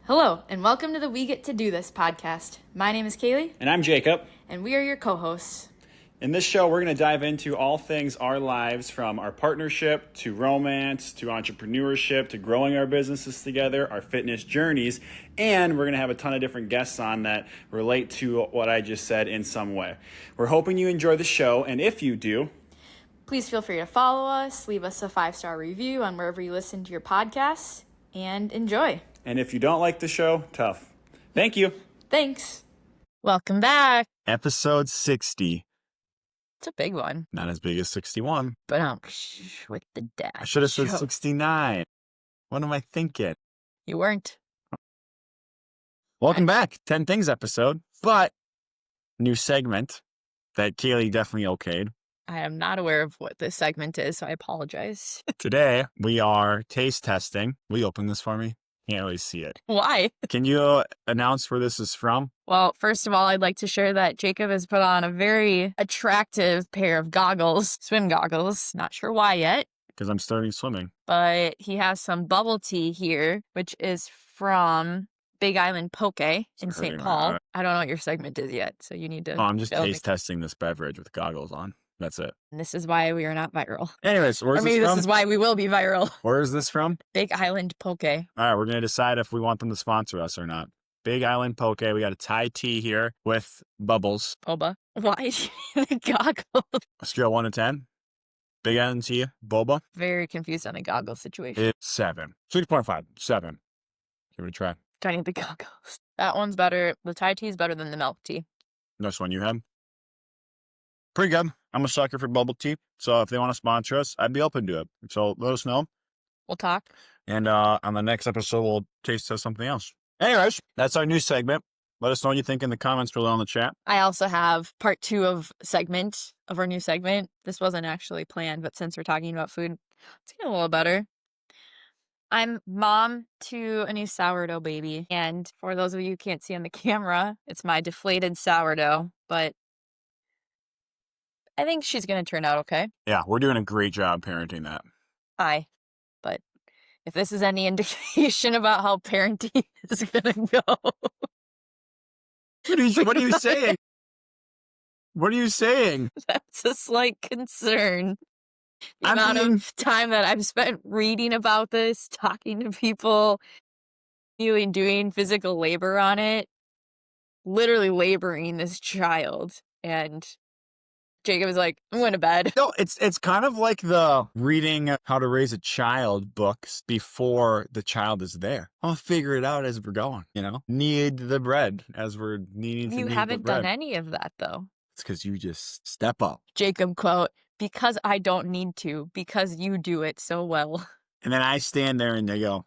Hello, and welcome to the We Get to Do This podcast. My name is Kaylee. And I'm Jacob. And we are your co-hosts. In this show, we're going to dive into all things our lives, from our partnership to romance to entrepreneurship to growing our businesses together, our fitness journeys, and we're going to have a ton of different guests on that relate to what I just said in some way. We're hoping you enjoy the show, and if you do, please feel free to follow us, leave us a 5-star review on wherever you listen to your podcasts, and enjoy. And if you don't like the show, tough. Thank you. Thanks. Welcome back. Episode 60. It's a big one. Not as big as 61. But with the dash. I should have said 69. What am I thinking? You weren't. Welcome back. 10 Things episode, but new segment that Kaylee definitely okayed. I am not aware of what this segment is, so I apologize. Today, we are taste testing. Will you open this for me? Can't really see it. Why? Can you announce where this is from? Well, first of all, I'd like to share that Jacob has put on a very attractive pair of goggles, swim goggles. Not sure why yet. Because I'm starting swimming. But he has some bubble tea here, which is from Big Island Poke in St. Paul. I don't know what your segment is yet, so you need to... Oh, I'm just taste testing this beverage with goggles on. That's it. And this is why we are not viral. Anyways, where's this from? This is why we will be viral. Where is this from? Big Island Poke. All right, we're going to decide if we want them to sponsor us or not. Big Island Poke. We got a Thai tea here with bubbles. Boba. Why is the goggles? Scale 1 to 10. Big Island tea, boba. Very confused on the goggle situation. It's 7. 6.5. 7. Give it a try. Do I need the goggles? That one's better. The Thai tea is better than the milk tea. This one you had? Pretty good. I'm a sucker for bubble tea. So if they want to sponsor us, I'd be open to it. So let us know. We'll talk. And on the next episode, we'll taste test something else. Anyways, that's our new segment. Let us know what you think in the comments below on the chat. I also have part 2 of our new segment. This wasn't actually planned, but since we're talking about food, let's get a little better. I'm mom to a new sourdough baby. And for those of you who can't see on the camera, it's my deflated sourdough. But I think she's going to turn out okay. Yeah, we're doing a great job parenting that. Hi. But if this is any indication about how parenting is going to go... What are you saying? What are you saying? That's a slight concern. The amount of time that I've spent reading about this, talking to people, really doing physical labor on it, literally laboring this child. And Jacob is like, I'm going to bed. No, it's kind of like the reading How to Raise a Child books before the child is there. I'll figure it out as we're going, Knead the bread as we're needing to knead the bread. You haven't done any of that, though. It's because you just step up. Jacob quote, because I don't need to, because you do it so well. And then I stand there and they go,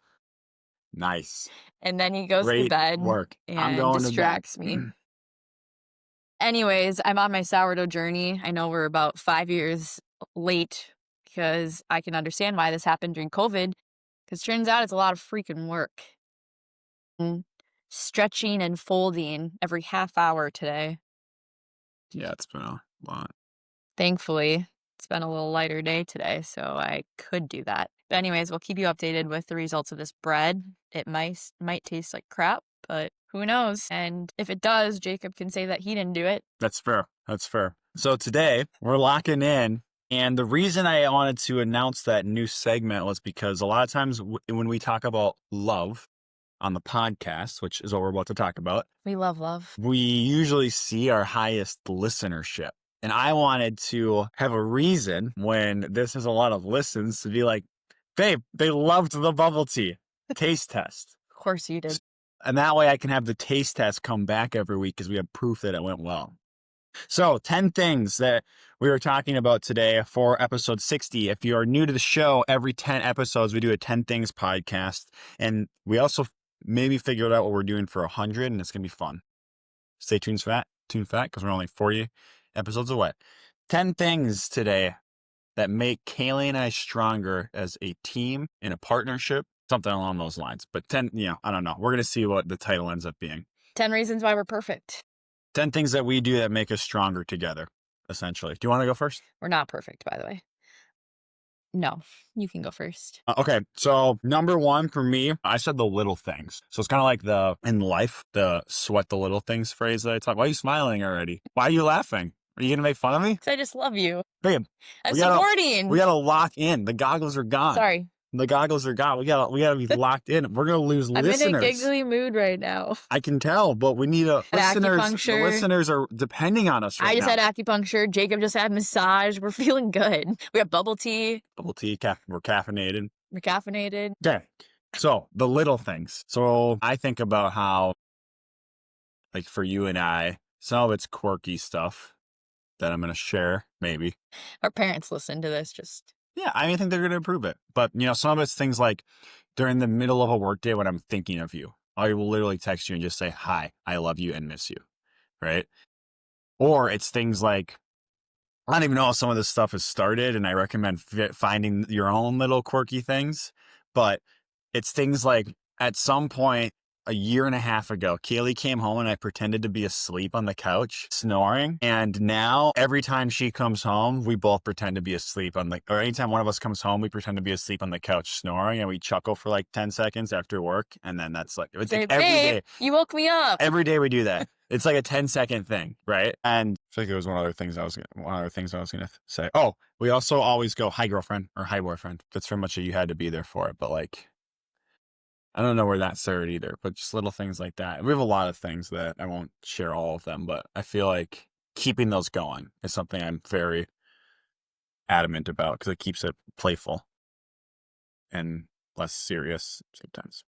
nice. And then he goes Great to bed work. And I'm going distracts to bed. me. Anyways, I'm on my sourdough journey. I know we're about 5 years late because I can understand why this happened during COVID, because turns out it's a lot of freaking work. And stretching and folding every half hour today. Yeah, it's been a lot. Thankfully, it's been a little lighter day today, so I could do that. But anyways, we'll keep you updated with the results of this bread. It might taste like crap, but who knows? And if it does, Jacob can say that he didn't do it. That's fair. That's fair. So today we're locking in. And the reason I wanted to announce that new segment was because a lot of times when we talk about love on the podcast, which is what we're about to talk about, we love love. We usually see our highest listenership. And I wanted to have a reason when this is a lot of listens to be like, babe, they loved the bubble tea taste test. Of course you did. And that way I can have the taste test come back every week because we have proof that it went well. So 10 things that we were talking about today for episode 60. If you are new to the show, every 10 episodes, we do a 10 Things podcast. And we also maybe figured out what we're doing for 100, and it's going to be fun. Stay tuned for that, because we're only 40 episodes away. 10 things today that make Kaylee and I stronger as a team in a partnership. Something along those lines. But 10, I don't know. We're going to see what the title ends up being. 10 reasons why we're perfect. 10 things that we do that make us stronger together, essentially. Do you want to go first? We're not perfect, by the way. No, you can go first. Okay, so number one for me, I said the little things. So it's kind of like the in life, the sweat the little things phrase that I talk. Why are you smiling already? Why are you laughing? Are you gonna make fun of me? 'Cause I just love you. Babe, I'm we gotta supporting. lock in. The goggles are gone. Sorry. The goggles are gone. We gotta be locked in. We're gonna lose I'm in a listeners. giggly mood right now. I can tell, but we need a Had listeners. The acupuncture. listeners are depending on us right I just now. had acupuncture. Jacob just had massage. We're feeling good. We have bubble tea. Bubble tea, we're caffeinated. We're caffeinated. Okay. So the little things. So I think about how, like for you and I, some of it's quirky stuff that I'm going to share, maybe. Our parents listen to this. Just Yeah, I think they're going to improve it. But, some of it's things like during the middle of a workday when I'm thinking of you, I will literally text you and just say, hi, I love you and miss you. Right. Or it's things like, I don't even know how some of this stuff has started, and I recommend finding your own little quirky things. But it's things like at some point a year and a half ago, Kaylee came home and I pretended to be asleep on the couch, snoring. And now every time she comes home, we both pretend to be asleep or anytime one of us comes home, we pretend to be asleep on the couch snoring, and we chuckle for like 10 seconds after work. And then it's like say, every day. You woke me up. Every day we do that. It's like a 10-second thing, right? And I feel like it was one of the things I was going to say. Oh, we also always go, hi, girlfriend, or hi, boyfriend. That's very much you had to be there for it. But like, I don't know where that started either, but just little things like that. We have a lot of things that I won't share all of them, but I feel like keeping those going is something I'm very adamant about because it keeps it playful and less serious sometimes.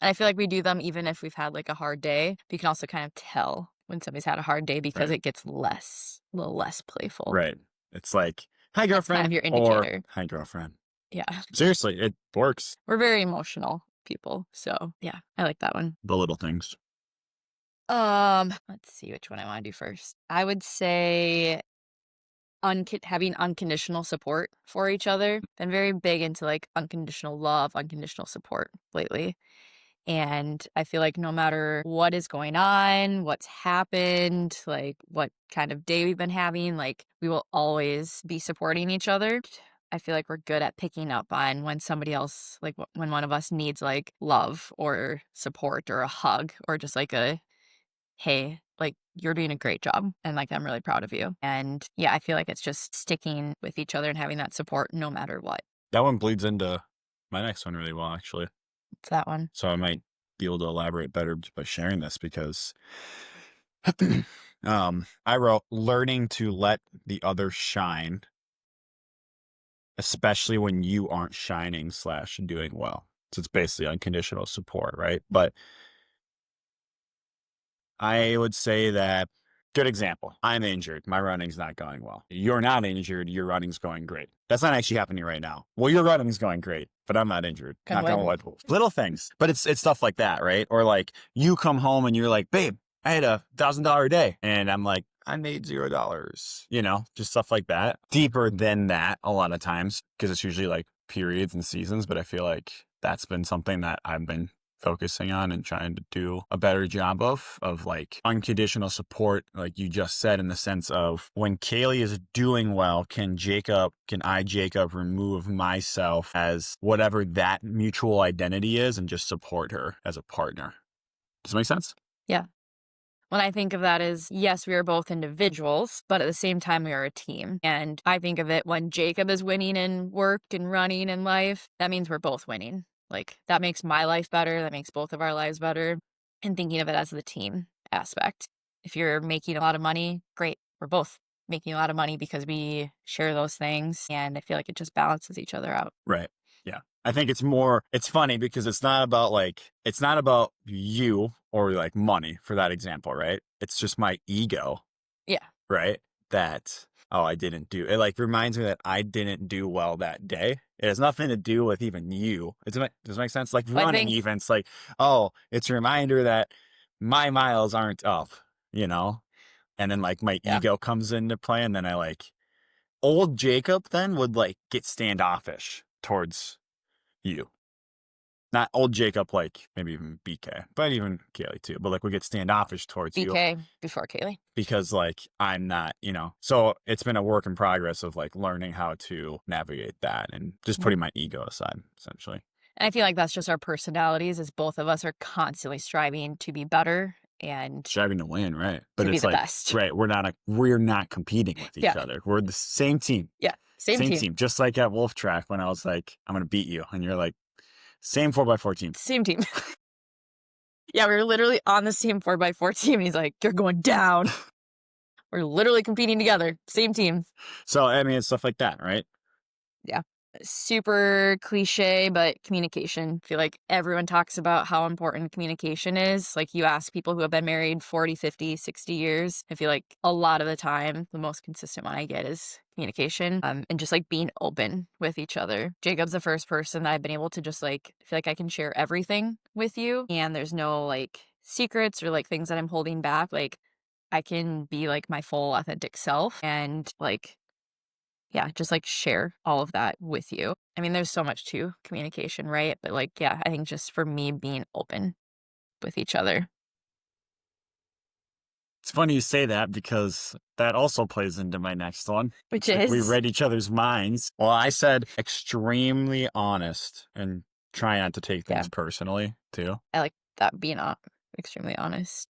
And I feel like we do them even if we've had like a hard day. But you can also kind of tell when somebody's had a hard day because it gets a little less playful. Right. It's like, hi, girlfriend. Kind of your indicator. Or, hi, girlfriend. Yeah. Seriously, it works. We're very emotional people. So yeah, I like that one. The little things. Let's see which one I want to do first. I would say having unconditional support for each other. Been very big into like unconditional love, unconditional support lately. And I feel like no matter what is going on, what's happened, like what kind of day we've been having, like we will always be supporting each other. I feel like we're good at picking up on when somebody else, like when one of us needs like love or support or a hug or just like hey, like you're doing a great job and like I'm really proud of you. And yeah, I feel like it's just sticking with each other and having that support no matter what. That one bleeds into my next one really well, actually. It's that one. So I might be able to elaborate better by sharing this because I wrote learning to let the other shine, especially when you aren't shining / doing well. So it's basically unconditional support, right? But I would say that, good example, I'm injured. My running's not going well. You're not injured. Your running's going great. That's not actually happening right now. Well, your running's going great, but I'm not injured. Knock on wood. Little things, but it's stuff like that, right? Or like you come home and you're like, babe, I had $1,000 day. And I'm like, I made $0, just stuff like that. Deeper than that a lot of times because it's usually like periods and seasons. But I feel like that's been something that I've been focusing on and trying to do a better job of like unconditional support, like you just said, in the sense of when Kaylee is doing well, can I, Jacob, remove myself as whatever that mutual identity is and just support her as a partner. Does that make sense? Yeah. When I think of that as, yes, we are both individuals, but at the same time, we are a team. And I think of it when Jacob is winning in work and running in life, that means we're both winning. Like that makes my life better. That makes both of our lives better. And thinking of it as the team aspect. If you're making a lot of money, great. We're both making a lot of money because we share those things. And I feel like it just balances each other out. Right. Yeah. I think it's funny because it's not about you or like money for that example, right? It's just my ego. Yeah. Right. That, I didn't do it. Like reminds me that I didn't do well that day. It has nothing to do with even you. Does it make sense? Like running even, it's like, it's a reminder that my miles aren't up, and then like my ego comes into play. And then I like old Jacob then would like get standoffish towards you. not old Jacob, like maybe even BK, but even Kaylee too. But like we get standoffish towards you BK before Kaylee. because like I'm not, so it's been a work in progress of like learning how to navigate that and just putting my ego aside, essentially. And I feel like that's just our personalities, as both of us are constantly striving to be better and Striving to win, right? But to be it's the like, best. right, we're not competing with each Yeah. other. We're the same team. Yeah. Same team. Just like at Wolf Track when I was like, I'm gonna beat you, and you're like, same 4x4 team. Same team. Yeah, we were literally on the same 4x4 team. And he's like, you're going down. We're literally competing together. Same team. So I mean, it's stuff like that, right? Yeah. Super cliche, but communication. I feel like everyone talks about how important communication is. Like you ask people who have been married 40, 50, 60 years. I feel like a lot of the time, the most consistent one I get is communication and just like being open with each other. Jacob's the first person that I've been able to just like, feel like I can share everything with you. And there's no like secrets or like things that I'm holding back. Like I can be like my full authentic self and like, yeah, just like share all of that with you. I mean, there's so much to communication, right? But like, yeah, I think just for me being open with each other. It's funny you say that because that also plays into my next one. Which Like, is we read each other's minds. Well, I said extremely honest and try not to take things personally too. I like that being extremely honest.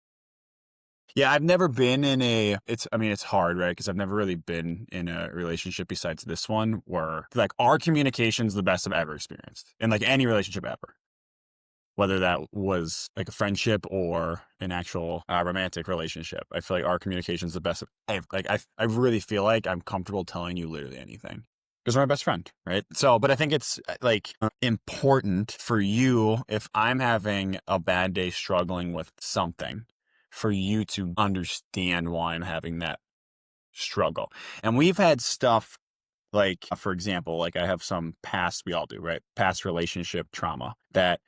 Yeah, I've never been in it's hard, right? Because I've never really been in a relationship besides this one where like our communication's the best I've ever experienced in like any relationship ever. Whether that was like a friendship or an actual romantic relationship. I feel like our communication's the best. I really feel like I'm comfortable telling you literally anything because we're my best friend, right? So, but I think it's like important for you if I'm having a bad day struggling with something for you to understand why I'm having that struggle. And we've had stuff like, for example, like I have some past, we all do, right? Past relationship trauma that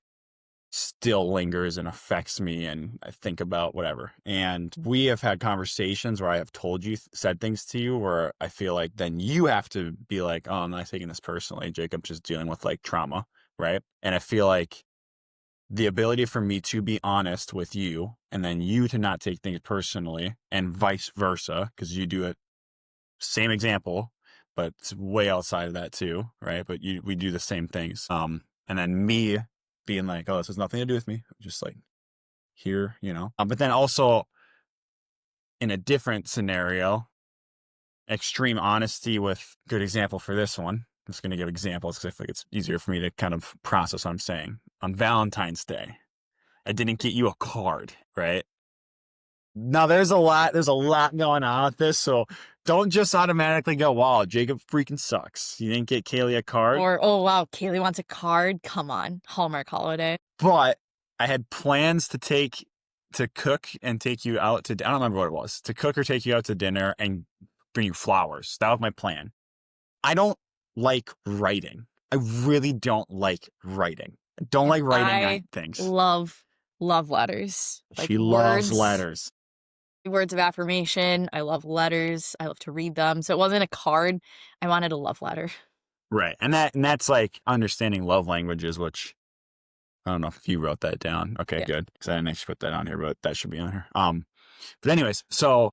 still lingers and affects me, and I think about whatever. And we have had conversations where I have told you, said things to you where I feel like then you have to be like, oh, I'm not taking this personally. Jacob's just dealing with like trauma, right? And I feel like the ability for me to be honest with you and then you to not take things personally and vice versa, because you do it, same example, but it's way outside of that too, right? But we do the same things. And then me being like, oh, this has nothing to do with me. Just like here, but then also in a different scenario, extreme honesty with good example for this one. I'm just going to give examples because I feel like it's easier for me to kind of process what I'm saying. On Valentine's Day, I didn't get you a card, right? Now there's a lot going on with this. So don't just automatically go, wow, Jacob freaking sucks. You didn't get Kaylee a card. Or, oh, wow, Kaylee wants a card. Come on. Hallmark holiday. But I had plans to cook and take you out to, I don't remember what it was, to cook or take you out to dinner and bring you flowers. That was my plan. I don't like writing. I really don't like writing. I don't like writing on things. Love letters. Like she loves letters. Words of affirmation. I love letters. I love to read them. So it wasn't a card. I wanted a love letter. Right. And that's like understanding love languages, which I don't know if you wrote that down. Okay, yeah. Good. Because I didn't actually put that on here, but that should be on here. But anyways, so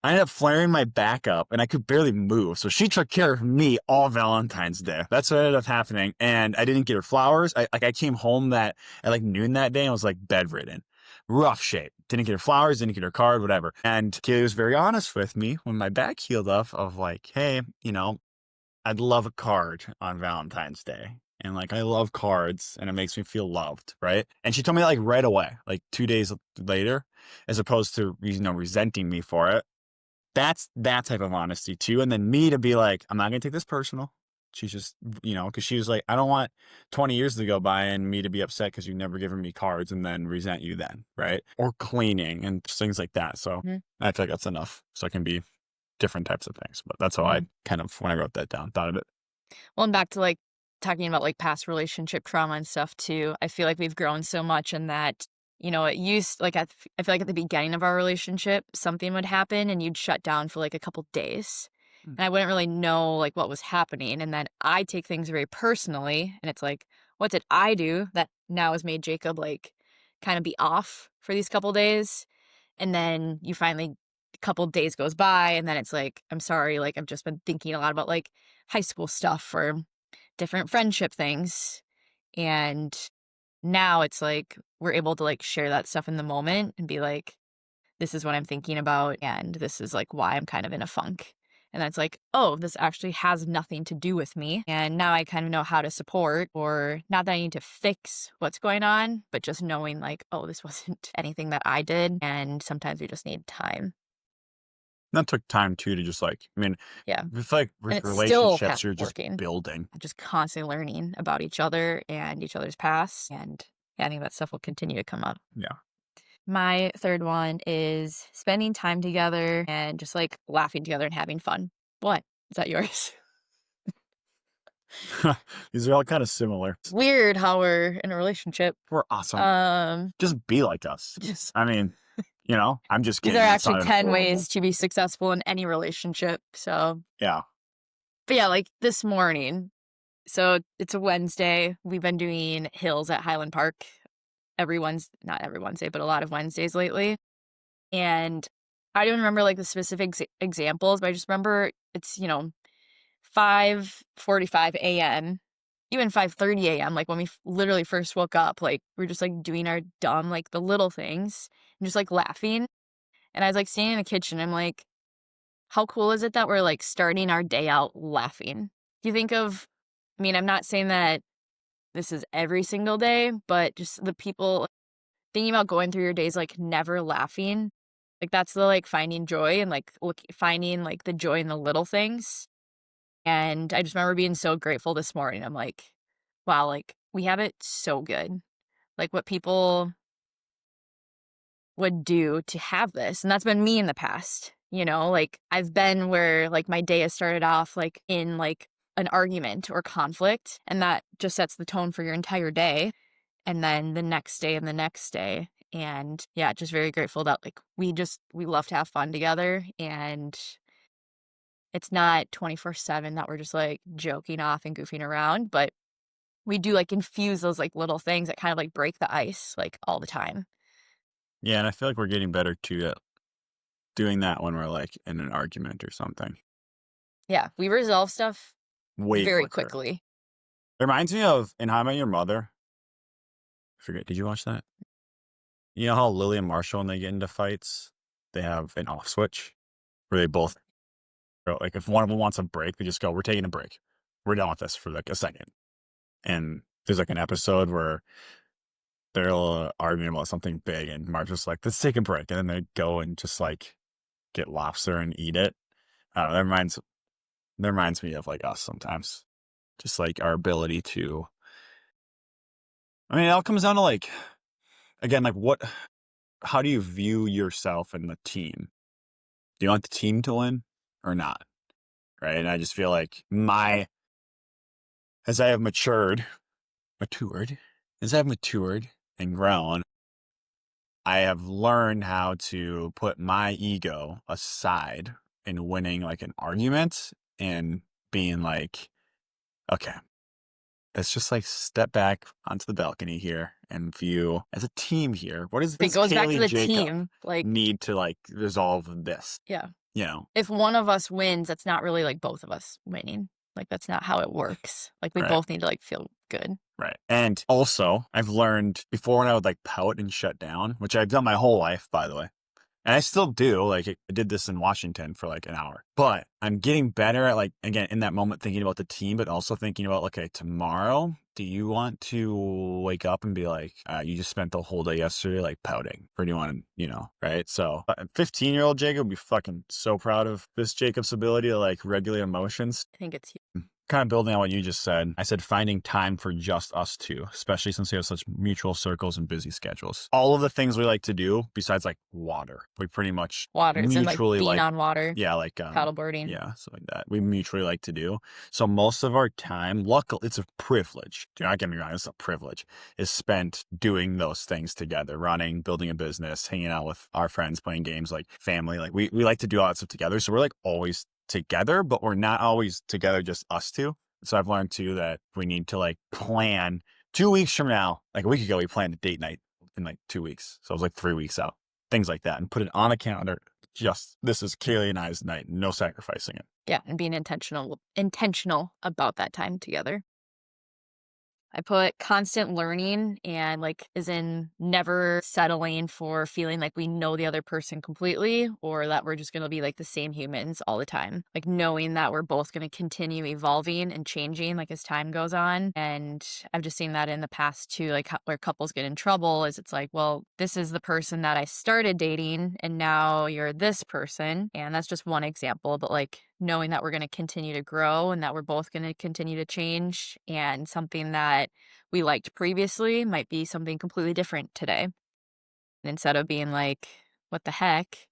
I ended up flaring my back up and I could barely move. So she took care of me all Valentine's Day. That's what ended up happening. And I didn't get her flowers. I came home at like noon that day and was like bedridden. Rough shape. Didn't get her flowers, didn't get her card, whatever. And Kaylee was very honest with me when my back healed up of like, hey, I'd love a card on Valentine's Day. And like, I love cards and it makes me feel loved, right? And she told me like right away, like 2 days later, as opposed to, resenting me for it. That's that type of honesty too. And then me to be like, I'm not going to take this personal. She's just, because she was like, I don't want 20 years to go by and me to be upset because you've never given me cards and then resent you then, right? Or cleaning and things like that. So I feel like that's enough. So it can be different types of things. But that's how I kind of, when I wrote that down, thought of it. Well, and back to like talking about like past relationship trauma and stuff too. I feel like we've grown so much in that, it used, like, I feel like at the beginning of our relationship, something would happen and you'd shut down for like a couple days. And I wouldn't really know like what was happening. And then I take things very personally and it's like, what did I do that now has made Jacob like kind of be off for these couple days? And then you finally, a couple days goes by, and then it's like, I'm sorry, like I've just been thinking a lot about like high school stuff or different friendship things. And now it's like we're able to like share that stuff in the moment and be like, this is what I'm thinking about, and this is like why I'm kind of in a funk. And then it's like, oh, this actually has nothing to do with me. And now I kind of know how to support, or not that I need to fix what's going on, but just knowing like, oh, this wasn't anything that I did. And sometimes we just need time. That took time too to just like, I mean, Yeah. with like And with it's still relationships, you're just working. building. Just constantly learning about each other and each other's past. And yeah, I think that stuff will continue to come up. Yeah. My third one is spending time together and just like laughing together and having fun. What? Is that yours? These are all kind of similar. It's weird how we're in a relationship. We're awesome. Just be like us. Just I mean, you know, I'm just these kidding. are That actually sounded 10 horrible. ways to be successful in any relationship. So, Yeah. but yeah, like this morning. So it's a Wednesday. We've been doing hills at Highland Park not every Wednesday, but a lot of Wednesdays lately. And I don't remember like the specific examples, but I just remember it's, 5:45 a.m., even 5:30 a.m., like when we literally first woke up, like we're just like doing our dumb, like the little things and just like laughing. And I was like standing in the kitchen. I'm like, how cool is it that we're like starting our day out laughing? You think of, I mean, I'm not saying that this is every single day, but just the people thinking about going through your days like never laughing, like that's the like finding joy and like finding like the joy in the little things. And I just remember being so grateful this morning. I'm like, wow, like we have it so good. Like what people would do to have this. And that's been me in the past, like I've been where like my day has started off like in like an argument or conflict, and that just sets the tone for your entire day. And then the next day and the next day. And yeah, just very grateful that like we love to have fun together, and it's not 24/7 that we're just like joking off and goofing around, but we do like infuse those like little things that kind of like break the ice like all the time. Yeah. And I feel like we're getting better too at doing that when we're like in an argument or something. Yeah, we resolve stuff Way very quicker. quickly. It reminds me of in How I Met Your Mother. I forget, did you watch that? You know how Lily and Marshall, when they get into fights, they have an off switch where they both go, like if one of them wants a break, they just go, we're taking a break. We're done with this for like a second. And there's like an episode where they're arguing about something big, and Marshall's like, let's take a break. And then they go and just like get lobster and eat it. I don't know, that reminds me of like us sometimes. Just like our ability to, I mean, it all comes down to like, again, like how do you view yourself and the team? Do you want the team to win or not? Right. And I just feel like as I have matured and grown, I have learned how to put my ego aside in winning like an argument and being like, okay, let's just like step back onto the balcony here and view as a team here. What does It this goes back to Kaylee the Jacob team. Like, need to like resolve this? yeah, If one of us wins, that's not really like both of us winning. Like, that's not how it works. Like, we Right. both need to like feel good. Right. And also, I've learned before when I would like pout and shut down, which I've done my whole life, by the way. And I still do. Like, I did this in Washington for like an hour. But I'm getting better at like, again, in that moment, thinking about the team, but also thinking about, okay, tomorrow, do you want to wake up and be like, you just spent the whole day yesterday like pouting? Or do you want to, right? So 15-year-old Jacob would be fucking so proud of this Jacob's ability to like regulate emotions. I think it's Kind of building on what you just said, I said finding time for just us two, especially since we have such mutual circles and busy schedules. All of the things we like to do, besides like water, we pretty much waters and like mutually being like, on water, yeah, like paddleboarding. yeah, something like that. We mutually like to do. So most of our time, luckily, it's a privilege. Do not get me wrong, it's a privilege. Is spent doing those things together, running, building a business, hanging out with our friends, playing games, like family. Like we like to do all that stuff together. So we're like always together, but we're not always together, just us two. So I've learned too that we need to like plan 2 weeks from now, like a week ago, we planned a date night in like 2 weeks. So it was like 3 weeks out, things like that, and put it on a calendar. Just, this is Kaylee and I's night, no sacrificing it. Yeah, and being intentional about that time together. I put constant learning, and like is in never settling for feeling like we know the other person completely, or that we're just going to be like the same humans all the time. Like knowing that we're both going to continue evolving and changing like as time goes on. And I've just seen that in the past too, like where couples get in trouble is it's like, well, this is the person that I started dating and now you're this person. And that's just one example, but like knowing that we're going to continue to grow and that we're both going to continue to change, and something that we liked previously might be something completely different today. And instead of being like, what the heck?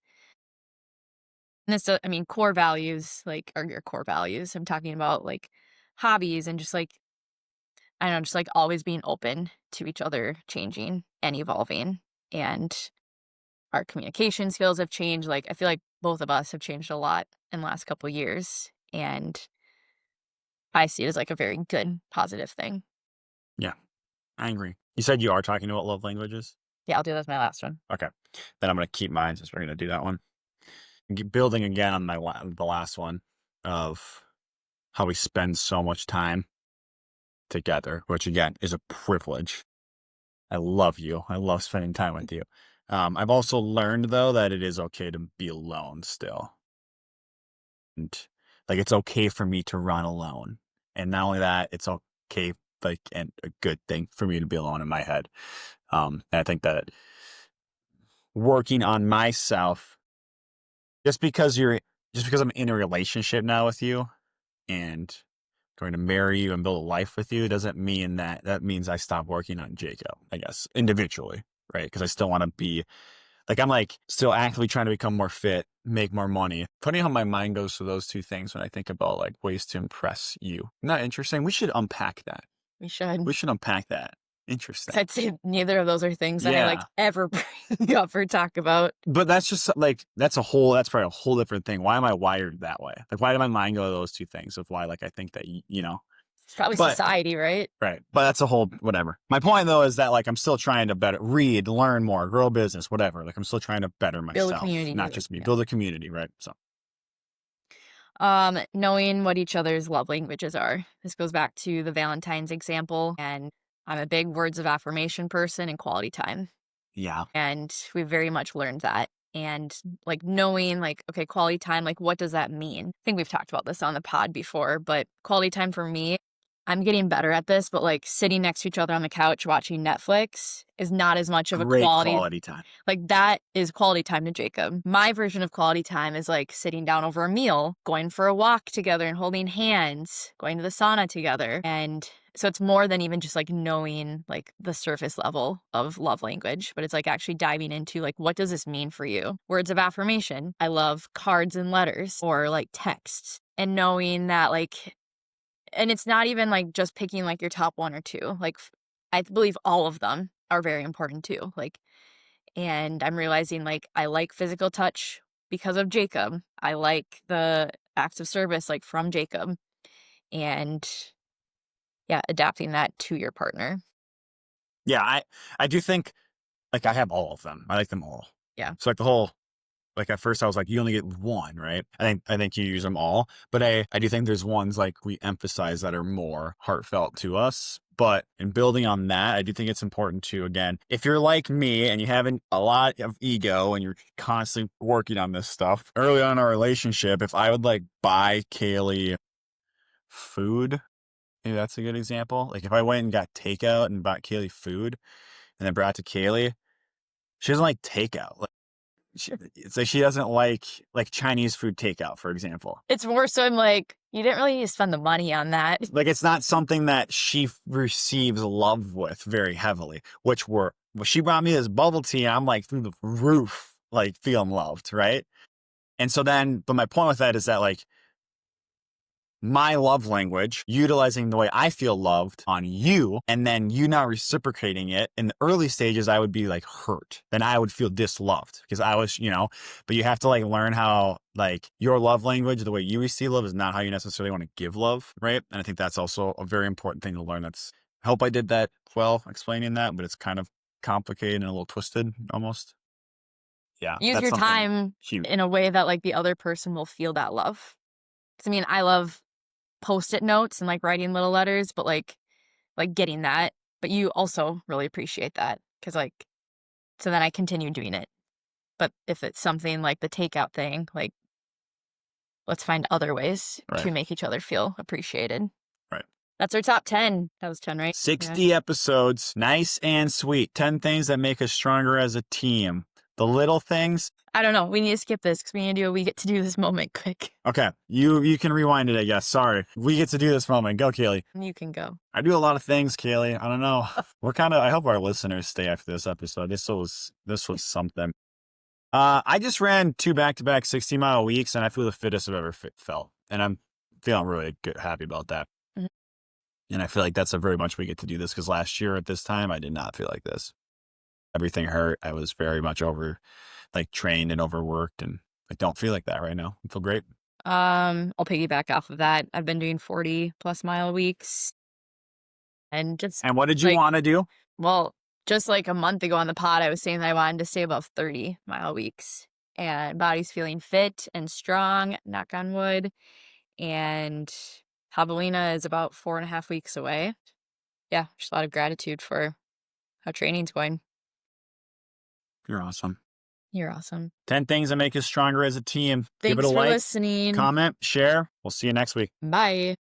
And this, I mean, core values, like, are your core values. I'm talking about like hobbies and just like, I don't know, just like always being open to each other changing and evolving. And our communication skills have changed. Like, I feel like both of us have changed a lot in the last couple of years. And I see it as like a very good, positive thing. Yeah, I agree. You said you are talking about love languages? Yeah, I'll do that as my last one. Okay. Then I'm going to keep mine since we're going to do that one. Building again on the last one of how we spend so much time together, which again is a privilege. I love you. I love spending time with you. I've also learned though that it is okay to be alone still. And like it's okay for me to run alone. And not only that, it's okay, like, and a good thing for me to be alone in my head. And I think that working on myself, just because I'm in a relationship now with you and going to marry you and build a life with you, doesn't mean that means I stop working on Jacob, I guess, individually, right? Because I still want to be like, I'm like still actively trying to become more fit, make more money. Funny how my mind goes to those two things when I think about like ways to impress you. Not interesting. We should unpack that. We should. We should unpack that. Interesting. I'd say neither of those are things that I like Yeah. ever bring up or talk about. But that's just like, that's probably a whole different thing. Why am I wired that way? Like, why did my mind go to those two things of why, like, I think that, you know, It's probably But- society, right? right. But that's a whole, whatever. My point though, is that like, I'm still trying to read, learn more, grow a business, whatever. Like I'm still trying to better myself, community, not really. just me, Yeah. build a community. Right. So Knowing what each other's love languages are. This goes back to the Valentine's example, and I'm a big words of affirmation person and quality time. yeah. And we very much learned that. And like knowing like, okay, quality time, like what does that mean? I think we've talked about this on the pod before, but quality time for me, I'm getting better at this, but like sitting next to each other on the couch watching Netflix is not as much of a Great quality time. like that is quality time to Jacob. My version of quality time is like sitting down over a meal, going for a walk together and holding hands, going to the sauna together. And so it's more than even just like knowing like the surface level of love language, but it's like actually diving into like, what does this mean for you? Words of affirmation. I love cards and letters or like texts, and knowing that like, and it's not even like just picking like your top one or two. Like I believe all of them are very important too. Like, and I'm realizing like I like physical touch because of Jacob. I like the acts of service like from Jacob. And yeah, adapting that to your partner. Yeah. I do think like I have all of them. I like them all. Yeah. So like the whole, like at first I was like, you only get one, right? I think you use them all, but I do think there's ones like we emphasize that are more heartfelt to us. But in building on that, I do think it's important to, again, if you're like me and you have a lot of ego and you're constantly working on this stuff, early on in our relationship, if I would like buy Kaylee food, maybe that's a good example. Like if I went and got takeout and bought Kaylee food and then brought it to Kaylee, she doesn't like takeout. Like, it's like she doesn't like Chinese food takeout, for example. It's more so I'm like, you didn't really need to spend the money on that. Like it's not something that she receives love with very heavily, which she brought me this bubble tea and I'm like through the roof, like feeling loved, right? And so then, but my point with that is that like my love language, utilizing the way I feel loved on you, and then you not reciprocating it. In the early stages, I would be like hurt. Then I would feel disloved because I was, but you have to like learn how like your love language, the way you receive love is not how you necessarily want to give love. Right. And I think that's also a very important thing to learn. That's Hope I did that well explaining that, but it's kind of complicated and a little twisted almost. Yeah. Use that's your something time huge. in a way that like the other person will feel that love. 'Cause I mean, I love Post-it notes and like writing little letters, but like getting that. But you also really appreciate that because like, so then I continue doing it. But if it's something like the takeout thing, like let's find other ways Right. to make each other feel appreciated. Right. That's our top 10. That was 10, right? 60 episodes, nice and sweet. 10 things that make us stronger as a team. The little things. I don't know. We need to skip this because we get to do this moment quick. Okay. You can rewind it, I guess. Sorry. We get to do this moment. Go, Kaylee. You can go. I do a lot of things, Kaylee. I don't know. I hope our listeners stay after this episode. This was something. I just ran 2 back-to-back 60-mile weeks, and I feel the fittest I've ever felt. And I'm feeling really good, happy about that. Mhm. And I feel like that's a very much we get to do this because last year at this time, I did not feel like this. Everything hurt. I was very much trained and overworked, and I don't feel like that right now. I feel great. I'll piggyback off of that. I've been doing 40+ mile weeks. And what did you want to do? Well, just like a month ago on the pod, I was saying that I wanted to stay above 30-mile weeks. And body's feeling fit and strong, knock on wood. And Javelina is about 4.5 weeks away. Yeah, just a lot of gratitude for how training's going. You're awesome. You're awesome. 10 things that make us stronger as a team. Thanks Give it a for like, listening. comment, share. We'll see you next week. Bye.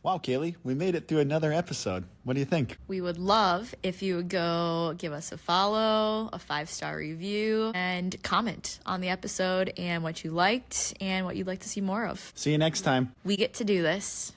Wow, Kaylee, we made it through another episode. What do you think? We would love if you would go give us a follow, a 5-star review, and comment on the episode and what you liked and what you'd like to see more of. See you next time. We get to do this.